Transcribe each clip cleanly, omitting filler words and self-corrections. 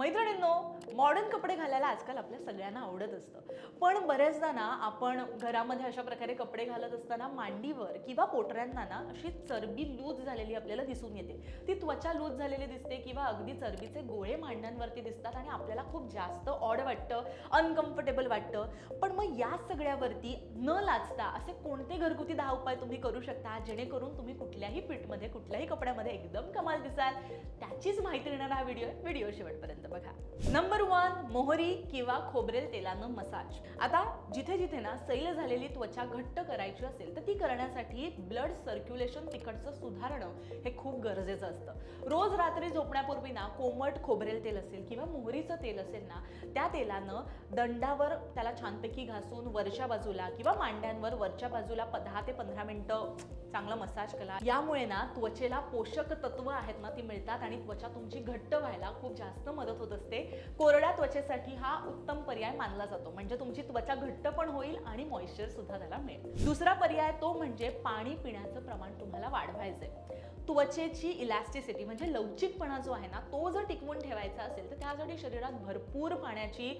मैत्रिणींनो, मॉडर्न कपडे घालायला आजकाल आपल्या सगळ्यांना आवडत असतं. पण बऱ्याचदा ना आपण घरामध्ये अशा प्रकारे कपडे घालत असताना मांडीवर किंवा पोटऱ्यांना ना अशी चरबी लूज झालेली आपल्याला दिसून येते. ती त्वचा लूज झालेली दिसते किंवा अगदी चरबीचे गोळे मांड्यांवरती दिसतात आणि आपल्याला खूप जास्त ऑड वाटतं, अनकम्फर्टेबल वाटतं. पण मग या सगळ्यावरती न लाजता असे कोणते घरगुती 10 उपाय तुम्ही करू शकता जेणेकरून तुम्ही कुठल्याही फिटमध्ये, कुठल्याही कपड्यामध्ये एकदम कमाल दिसाल? त्याचीच माहिती देणारा हा व्हिडिओ शेवटपर्यंत बघा. नंबर 1, मोहरी किंवा खोबरेल तेलानं मसाज. आता जिथे जिथे ना सैल झालेली त्वचा घट्ट करायची असेल तर ती करण्यासाठी ब्लड सर्क्युलेशन तिकडचं सुधारणं हे खूप गरजेचं असतं. रोज रात्री झोपण्यापूर्वी ना कोमट खोबरेल तेल असेल किंवा मोहरीचं तेल असेल ना, त्या तेलानं दंडावर त्याला छानपैकी घासून वरच्या बाजूला किंवा मांड्यांवर वरच्या बाजूला 10 ते 15 मिनिटं चांगला मसाज करा. यामुळे ना त्वचेला पोषक तत्व आहेत ना ती मिळतात आणि त्वचा तुमची घट्ट व्हायला खूप जास्त मदत होत असते. कोरड्या त्वचेसाठी हा उत्तम पर्याय मानला जातो, म्हणजे तुमची त्वचा घट्ट पण होईल आणि मॉइश्चर सुद्धा त्याला मिळेल. दुसरा पर्याय तो म्हणजे पाणी पिण्याचं प्रमाण तुम्हाला वाढवायचंय. त्वचेची इलॅस्टिसिटी म्हणजे लवचिकपणा जो आहे ना तो जर टिकवून ठेवायचा असेल तर त्यासाठी शरीरात भरपूर पाण्याची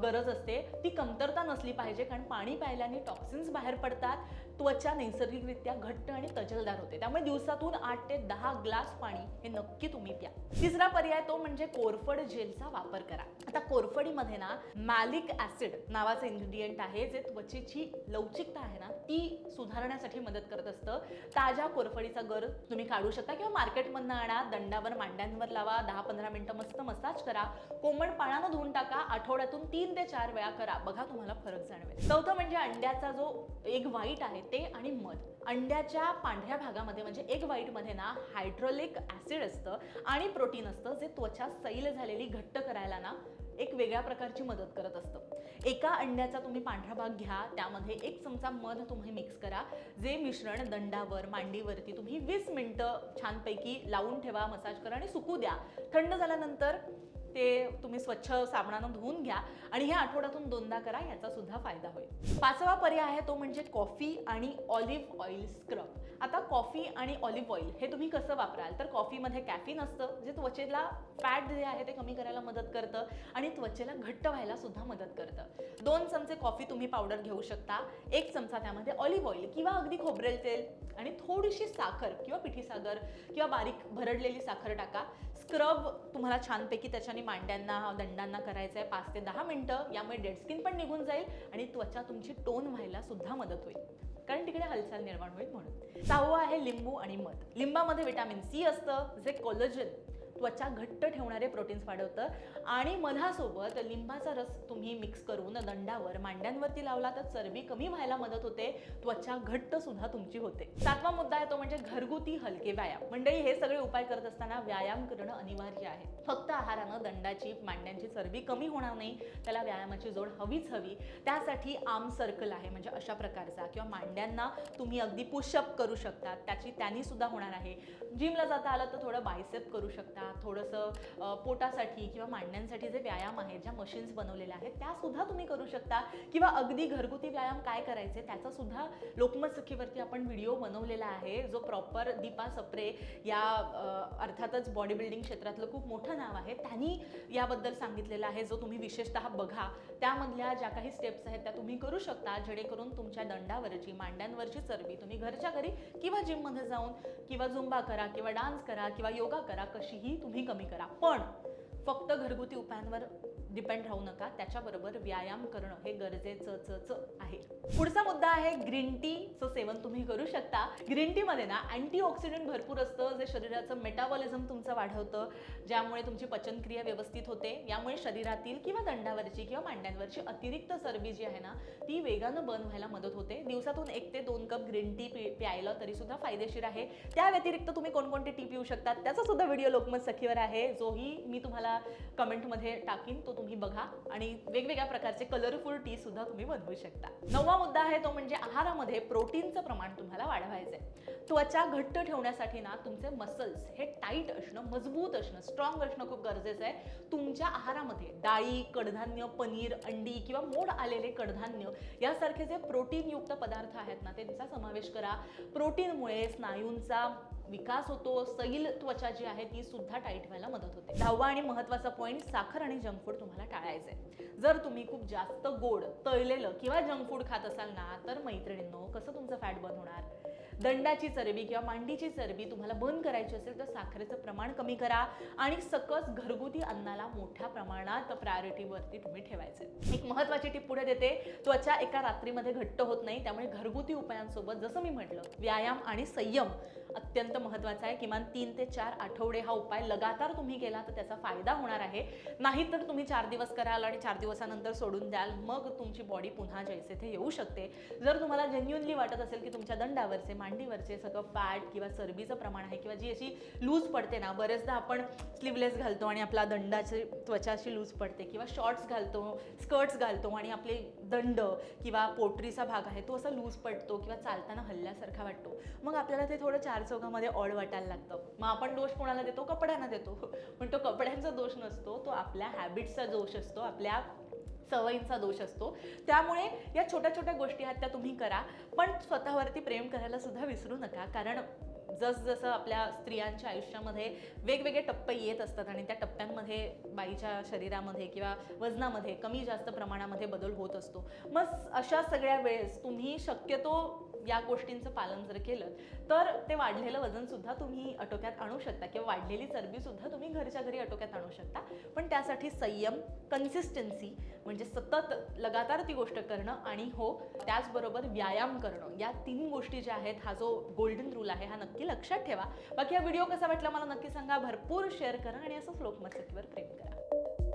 गरज असते. ती कमतरता नसली पाहिजे, कारण पाणी प्यायल्याने टॉक्सिन्स बाहेर पडतात, त्वचा नैसर्गिकरित्या घट्ट आणि तजेलदार होते. त्यामुळे दिवसातून 8 ते 10 ग्लास पाणी हे नक्की तुम्ही प्या. तिसरा पर्याय तो म्हणजे कोरफड जेलचा वापर करा. आता कोरफडीमध्ये ना मॅलिक ऍसिड नावाचं इन्ग्रेडियंट आहे जे त्वचेची लवचिकता आहे ना ती सुधारण्यासाठी मदत करत असतं. ताज्या कोरफडीचा गर तुम्ही काढू शकता किंवा मार्केटमधनं आणा, दंडावर मांड्यांवर लावा, 10-15 मिनिटं मस्त मसाज करा, कोमट पाण्यानं धुवून टाका, आठवड्यातून 3 ते 4 वेळा करा, बघा तुम्हाला फरक जाणवेल. चौथं म्हणजे अंड्याचा जो एग व्हाईट आहे ते आणि मध. अंड्याच्या पांढऱ्या भागामध्ये म्हणजे एग व्हाईट मध्ये ना हायड्रोलिक ऍसिड असतं आणि प्रोटीन असतं जे त्वचा सैल झालेली घट्ट करायला ना एक वेगळ्या प्रकारची मदत करत असतं. एका अंड्याचा तुम्ही पांढरा भाग घ्या, त्यामध्ये 1 चमचा मध तुम्ही मिक्स करा. जे मिश्रण दंडावर मांडीवरती तुम्ही 20 मिनिटं छानपैकी लावून ठेवा, मसाज करा आणि सुकू द्या. थंड झाल्यानंतर ते तुम्ही स्वच्छ साबणानं धुवून घ्या आणि हे आठवड्यातून 2दा करा, याचा सुद्धा फायदा होईल. 5वा पर्याय आहे तो म्हणजे कॉफी आणि ऑलिव्ह ऑइल स्क्रब. आता कॉफी आणि ऑलिव्ह ऑइल हे तुम्ही कसं वापराल तर कॉफीमध्ये कॅफीन असतं जे त्वचेला फॅट जे आहे ते कमी करायला मदत करतं आणि त्वचेला घट्ट व्हायला सुद्धा मदत करतं. 2 चमचे कॉफी तुम्ही पावडर घेऊ शकता, 1 चमचा त्यामध्ये ऑलिव्ह ऑइल किंवा अगदी खोबरेल तेल आणि थोडीशी साखर किंवा पिठी साखर किंवा बारीक भरडलेली साखर टाका. स्क्रब तुम्हाला छानपैकी त्याच्याने मांड्यांना दंडांना करायचं आहे 5 ते 10 मिनिटं. यामुळे डेड स्किन पण निघून जाईल आणि त्वचा तुमची टोन व्हायला सुद्धा मदत होईल, कारण तिकडे हालचाल निर्माण होईल म्हणून. 6वं आहे लिंबू आणि मध. लिंबामध्ये व्हिटॅमिन सी असतं जे कोलेजन त्वचा घट्ट ठेवणारे प्रोटीन्स वाढवतं आणि मधासोबत लिंबाचा रस तुम्ही मिक्स करून दंडावर मांड्यांवरती लावला तर चरबी कमी व्हायला मदत होते, त्वचा घट्ट सुद्धा तुमची होते. 7वा मुद्दा आहे तो म्हणजे घरगुती हलके व्यायाम. मंडळी, हे सगळे उपाय करत असताना व्यायाम करणं अनिवार्य आहे. फक्त आहारानं दंडाची मांड्यांची चरबी कमी होणार नाही, त्याला व्यायामाची जोड हवीच हवी. त्यासाठी आर्म सर्कल आहे म्हणजे अशा प्रकारचा, किंवा मांड्यांना तुम्ही अगदी पुशअप करू शकता, त्यानी सुद्धा होणार आहे. जिमला जाता आलं तर थोडं बायसेप करू शकता, थोडंसं पोटासाठी किंवा मांड्यांसाठी जे व्यायाम आहेत, ज्या मशीन्स बनवलेल्या आहेत त्या सुद्धा तुम्ही करू शकता, किंवा अगदी घरगुती व्यायाम काय करायचे त्याचा सुद्धा लोकमत सखीवरती आपण व्हिडिओ बनवलेला आहे, जो प्रॉपर दीपा सप्रे या अर्थातच बॉडी बिल्डिंग क्षेत्रातलं खूप मोठं नाव आहे, त्यांनी याबद्दल सांगितलेलं आहे, जो तुम्ही विशेषतः बघा. त्यामधल्या ज्या काही स्टेप्स आहेत त्या तुम्ही करू शकता जेणेकरून तुमच्या दंडावरची मांड्यांवरची चरबी तुम्ही घरच्या घरी किंवा जिममध्ये जाऊन किंवा झुंबा करा किंवा डान्स करा किंवा योगा करा, कशीही तुम्ही कमी करा. पण फक्त घरगुती उपायांवर डिपेंड राहू नका, त्याच्याबरोबर व्यायाम करणं हे गरजेचंच आहे. पुढचा मुद्दा आहे ग्रीन टीचं सेवन तुम्ही करू शकता. ग्रीन टी मध्ये ना अँटीऑक्सिडंट भरपूर असतं जे शरीराचं मेटाबॉलिझम तुमचं वाढवतं, ज्यामुळे तुमची पचनक्रिया व्यवस्थित होते. यामुळे शरीरातील किंवा दंडावरची किंवा मांड्यांवरची अतिरिक्त चरबी जी आहे ना ती वेगानं बर्न व्हायला मदत होते. दिवसातून 1 ते 2 कप ग्रीन टी प्यायला तरी सुद्धा फायदेशीर आहे. त्या व्यतिरिक्त तुम्ही कोणकोणती टी पिऊ शकतात त्याचा सुद्धा व्हिडिओ लोकमत सखीवर आहे, जोही मी तुम्हाला कमेंटमध्ये टाकीन, तो तुम्ही बघा. आणि वेगवेगळ्या प्रकारचे कलरफुल टी सुद्धा तुम्ही बनवू शकता. 9वा मुद्दा आहे तो म्हणजे आहारामध्ये प्रोटीनचं प्रमाण तुम्हाला वाढवायचंय. त्वचा घट्ट ठेवण्यासाठी ना तुमचे मसल्स हे टाईट असणं, मजबूत असणं, स्ट्रॉंग असणं खूप गरजेचं आहे. तुमच्या आहारामध्ये डाळी, कडधान्य, पनीर, अंडी किंवा मोड आलेले कडधान्य यासारखे जे प्रोटीन युक्त पदार्थ आहेत ना त्यांचा समावेश करा. प्रोटीनमुळे स्नायूंचा विकास होतो, सैल त्वचा जी आहे ती सुद्धा टाईट व्हायला मदत होते. 10वा आणि महत्त्वाचा पॉईंट, साखर आणि जंक फूड तुम्हाला टाळायचं आहे. जर तुम्ही खूप जास्त गोड, तळलेलं किंवा जंक फूड खात असाल ना, तर मैत्रिणींनो, कसं तुमचं फॅट बर्न होणार? दंडाची चरबी किंवा मांडीची चरबी तुम्हाला बंद करायची असेल तर साखरेचं प्रमाण कमी करा आणि सकस घरगुती अन्नाला मोठ्या प्रमाणात प्रायोरिटीवरती तुम्ही ठेवायचे. एक महत्त्वाची टिप पुढे देते, त्वचा एका रात्रीमध्ये घट्ट होत नाही, त्यामुळे घरगुती उपायांसोबत जसं मी म्हटलं, व्यायाम आणि संयम अत्यंत महत्त्वाचा आहे. किमान 3 ते 4 आठवडे हा उपाय लगातार तुम्ही केला तर त्याचा फायदा होणार आहे. नाहीतर तुम्ही 4 दिवस कराल आणि 4 दिवसानंतर सोडून द्याल, मग तुमची बॉडी पुन्हा जैसे थे येऊ शकते. जर तुम्हाला जेन्युइनली वाटत असेल की तुमच्या दंडावरचे, मांडीवरचे सगळं फॅट किंवा चरबीचं प्रमाण आहे किंवा जी अशी लूज पडते ना, बरेचदा आपण स्लीवलेस घालतो आणि आपला दंडाची त्वचा अशी लूज पडते किंवा शॉर्ट्स घालतो, स्कर्ट्स घालतो आणि आपले दंड किंवा पोटरीचा भाग आहे तो असा लूज पडतो किंवा चालताना हल्ल्यासारखा वाटतो, मग आपल्याला ते थोडं चार चौघामध्ये ऑड वाटायला लागतं. मग आपण दोष कोणाला देतो? कपड्यांना देतो. पण तो कपड्यांचा दोष नसतो, तो आपल्या हॅबिट्सचा दोष असतो, आपल्या सवयींचा दोष असतो. त्यामुळे या छोट्या छोट्या गोष्टी आहेत त्या तुम्ही करा, पण स्वतःवरती प्रेम करायला सुद्धा विसरू नका. कारण जसजसं आपल्या स्त्रियांच्या आयुष्यामध्ये वेगवेगळे टप्पे येत असतात आणि त्या टप्प्यांमध्ये बाईच्या शरीरामध्ये किंवा वजनामध्ये कमी जास्त प्रमाणामध्ये बदल होत असतो. मग अशा सगळ्या वेळेस तुम्ही शक्यतो या गोष्टींचं पालन जर केलं तर ते वाढलेलं वजन सुद्धा तुम्ही आटोक्यात आणू शकता किंवा वाढलेली चरबी सुद्धा तुम्ही घरच्या घरी आटोक्यात आणू शकता. पण त्यासाठी संयम, कन्सिस्टन्सी म्हणजे सतत लगातार ती गोष्ट करणं आणि हो त्याचबरोबर व्यायाम करणं, या 3 गोष्टी ज्या आहेत, हा जो गोल्डन रूल आहे हा नक्की लक्षात ठेवा. बाकी हा व्हिडिओ कसा वाटला मला नक्की सांगा, भरपूर शेअर करा आणि असंच लोकमत सखीवर प्रेम करा.